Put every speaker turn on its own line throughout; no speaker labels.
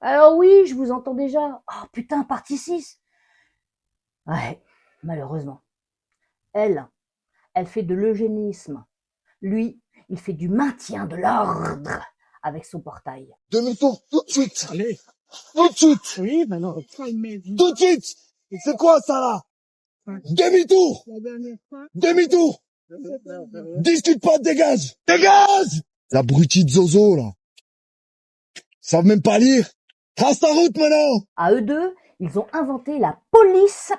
Alors oui, je vous entends déjà. Oh putain, partie 6. Ouais, malheureusement. Elle, elle fait de l'eugénisme. Lui, il fait du maintien de l'ordre avec son portail.
Demi-tour tout de suite.
Allez.
Tout de suite.
Oui, ben non, calmez.
Tout de suite. C'est quoi ça là?
Ouais.
Demi-tour.
La dernière fois.
Demi-tour. Discute pas, dégage. Dégage. L'abruti de Zozo là. Ils savent même pas lire. Trace ta route maintenant.
À eux deux, ils ont inventé la police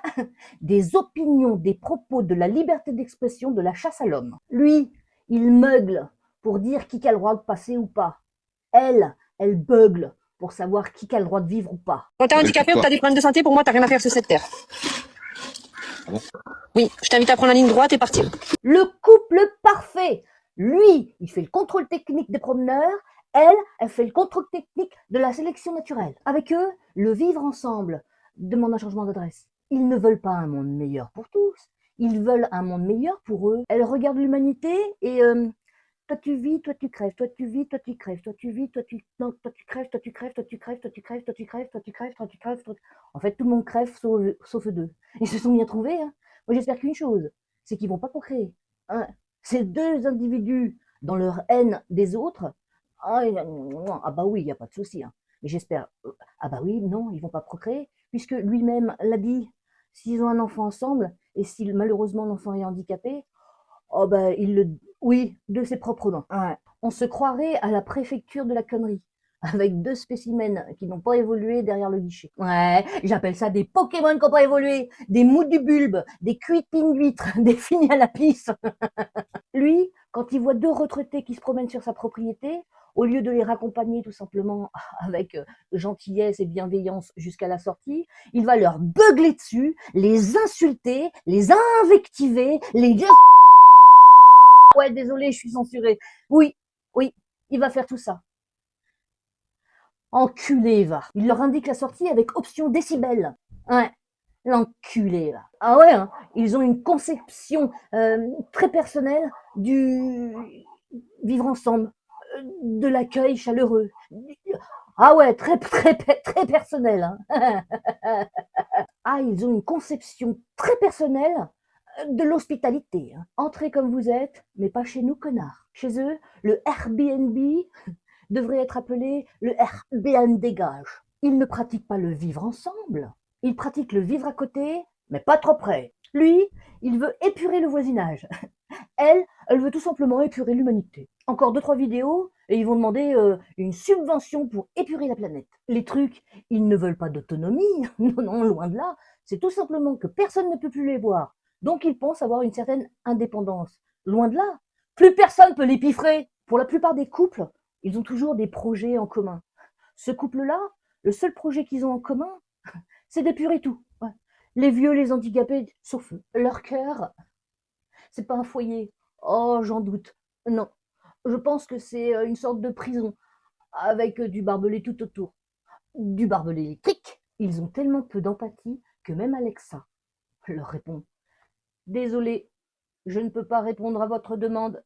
des opinions, des propos, de la liberté d'expression, de la chasse à l'homme. Lui, il meugle pour dire qui a le droit de passer ou pas. Elle beugle pour savoir qui a le droit de vivre ou pas.
Quand t'es handicapé ou que t'as des problèmes de santé, pour moi, t'as rien à faire sur cette terre.
Ah bon?
Oui, je t'invite à prendre la ligne droite et partir.
Le couple parfait. Lui, il fait le contrôle technique des promeneurs. Elle fait le contrôle technique de la sélection naturelle. Avec eux, le vivre ensemble demande un changement d'adresse. Ils ne veulent pas un monde meilleur pour tous. Ils veulent un monde meilleur pour eux. Elle regarde l'humanité et toi tu vis, toi tu crèves, toi tu vis, toi tu crèves, toi tu vis, toi tu non, toi tu crèves, toi tu crèves, toi tu crèves, toi tu crèves, toi tu crèves, toi tu crèves, toi tu crèves, toi... En fait, tout le monde crève sauf eux deux. Ils se sont bien trouvés. Hein. Moi, j'espère qu'une chose, c'est qu'ils vont pas procréer. Hein. Ces deux individus, dans leur haine des autres, ah bah oui, il n'y a pas de souci. Hein. Mais j'espère, ah bah oui, non, ils vont pas procréer, puisque lui-même l'a dit, s'ils ont un enfant ensemble, et si malheureusement l'enfant est handicapé, oh bah oui, de ses propres mains. Ouais. On se croirait à la préfecture de la connerie, avec deux spécimens qui n'ont pas évolué derrière le guichet. Ouais, j'appelle ça des Pokémon qui n'ont pas évolué, des mous du bulbe, des cuitines d'huîtres, des finis à la pisse. Lui, quand il voit deux retraités qui se promènent sur sa propriété, au lieu de les raccompagner tout simplement avec gentillesse et bienveillance jusqu'à la sortie, il va leur beugler dessus, les insulter, les invectiver, les dire ouais, désolé, je suis censuré. Oui, oui, il va faire tout ça. Enculé, va. Il leur indique la sortie avec option décibel. Ouais, l'enculé, va. Ah ouais, hein, ils ont une conception très personnelle du vivre ensemble, de l'accueil chaleureux. Ah ouais, très personnel. Hein. Ah, ils ont une conception très personnelle de l'hospitalité. Hein. Entrez comme vous êtes, mais pas chez nous, connards. Chez eux, le Airbnb devrait être appelé le Airbnb dégage. Ils ne pratiquent pas le vivre ensemble. Ils pratiquent le vivre à côté, mais pas trop près. Lui, il veut épurer le voisinage. Elle veut tout simplement épurer l'humanité. Encore 2-3 vidéos et ils vont demander une subvention pour épurer la planète. Les trucs, ils ne veulent pas d'autonomie, non, non, loin de là. C'est tout simplement que personne ne peut plus les voir. Donc ils pensent avoir une certaine indépendance. Loin de là. Plus personne peut les piffrer. Pour la plupart des couples, ils ont toujours des projets en commun. Ce couple-là, le seul projet qu'ils ont en commun, c'est d'épurer tout. Ouais. Les vieux, les handicapés, sauf eux. Leur cœur, c'est pas un foyer. Oh, j'en doute. Non. Je pense que c'est une sorte de prison avec du barbelé tout autour. Du barbelé électrique. Ils ont tellement peu d'empathie que même Alexa leur répond: désolé, je ne peux pas répondre à votre demande.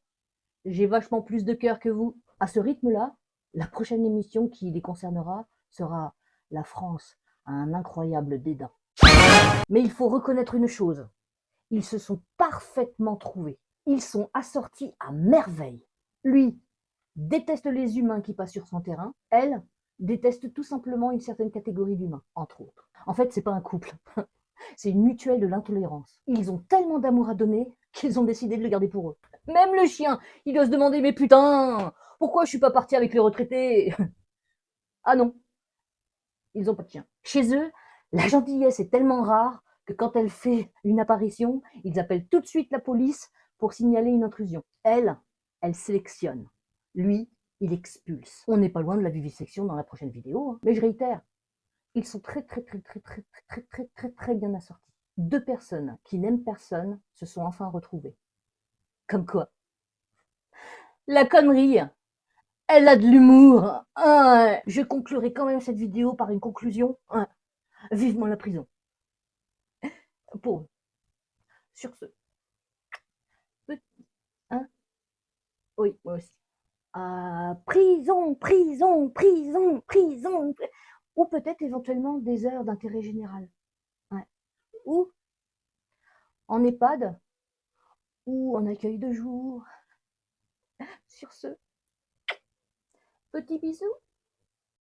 J'ai vachement plus de cœur que vous. À ce rythme-là, la prochaine émission qui les concernera sera La France a un incroyable dédain. Mais il faut reconnaître une chose, ils se sont parfaitement trouvés. Ils sont assortis à merveille. Lui déteste les humains qui passent sur son terrain. Elle déteste tout simplement une certaine catégorie d'humains, entre autres. En fait, c'est pas un couple. C'est une mutuelle de l'intolérance. Ils ont tellement d'amour à donner qu'ils ont décidé de le garder pour eux. Même le chien, il doit se demander, mais putain, pourquoi je suis pas parti avec les retraités? Ah non, ils ont pas de chien. Chez eux, la gentillesse est tellement rare que quand elle fait une apparition, ils appellent tout de suite la police pour signaler une intrusion. Elle sélectionne. Lui, il expulse. On n'est pas loin de la vivisection dans la prochaine vidéo, hein. Mais je réitère, ils sont très bien assortis. Deux personnes qui n'aiment personne se sont enfin retrouvées. Comme quoi, la connerie, elle a de l'humour. Ah, je conclurai quand même cette vidéo par une conclusion. Ah, vivement la prison. Pour sur ce. Hein, oui, moi aussi. Prison. ou peut-être éventuellement des heures d'intérêt général. Ouais. Ou en EHPAD, ou en accueil de jour. Sur ce, petit bisou.